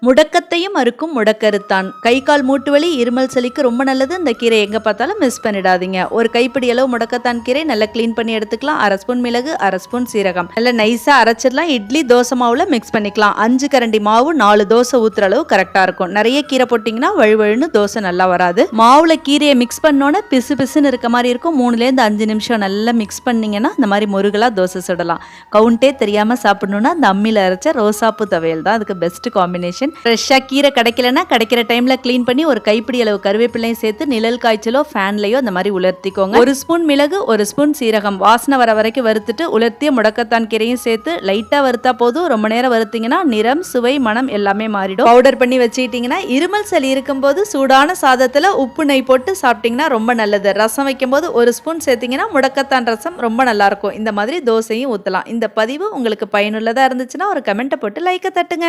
முடக்கத்தையும் அறுக்கும் முடக்கருத்தான். கை கால் மூட்டு வலி, இருமல் சளிக்கு ரொம்ப நல்லது. இந்த கீரை எங்க பார்த்தாலும் மிஸ் பண்ணிடாதீங்க. ஒரு கைப்பிடி அளவு முடக்கத்தான் கீரை நல்லா கிளீன் பண்ணி எடுத்துக்கலாம். 1/2 ஸ்பூன் மிளகு, 1/2 ஸ்பூன் சீரகம் நல்லா நைஸா அரைச்சிடலாம். இட்லி தோசை மாவுல மிக்ஸ் பண்ணிக்கலாம். 5 கரண்டி மாவு 4 தோசை ஊத்துற அளவு கரெக்டா இருக்கும். நிறைய கீரை போட்டீங்கன்னா வழுவழுன்னு தோசை நல்லா வராது. மாவுல கீரையை மிக்ஸ் பண்ணோன்னே பிசு பிசுன்னு இருக்க மாதிரி இருக்கும். 3லேருந்து 5 நிமிஷம் நல்லா மிக்ஸ் பண்ணீங்கன்னா இந்த மாதிரி முருகலா தோசை சுடலாம். கவுண்டே தெரியாம சாப்பிடணும்னா இந்த அம்மியில அரைச்ச ரோசாப்பூ துவையல் தான் அதுக்கு பெஸ்ட் காம்பினேஷன். ஃப்ரெஷ்ஷாக கீரை கிடைக்கலன்னா கிடைக்கிற டைமில் க்ளீன் பண்ணி ஒரு கைப்பிடி அளவு கருவேப்பிலையும் சேர்த்து நிழல் காய்ச்சலோ ஃபேன்லையோ அந்த மாதிரி உலர்த்திக்கோங்க. 1 ஸ்பூன் மிளகு, 1 ஸ்பூன் சீரகம் வாசனை வர வரைக்கும் வறுத்துட்டு உலர்த்திய முடக்கத்தான் கீரையும் சேர்த்து லைட்டாக வறுத்தா போதும். ரொம்ப நேரம் வறுத்தீங்கன்னா நிறம், சுவை, மனம் எல்லாமே மாறிடும். பவுடர் பண்ணி வச்சுக்கிட்டிங்கன்னா இருமல் சளி இருக்கும்போது சூடான சாதத்தில் உப்பு நெய் போட்டு சாப்பிட்டிங்கன்னா ரொம்ப நல்லது. ரசம் வைக்கும்போது 1 ஸ்பூன் சேர்த்திங்கன்னா முடக்கத்தான் ரசம் ரொம்ப நல்லாயிருக்கும். இந்த மாதிரி தோசையும் ஊற்றலாம். இந்த பதிவு உங்களுக்கு பயனுள்ளதாக இருந்துச்சுன்னா ஒரு கமெண்ட்டை போட்டு லைக்கை தட்டுங்க.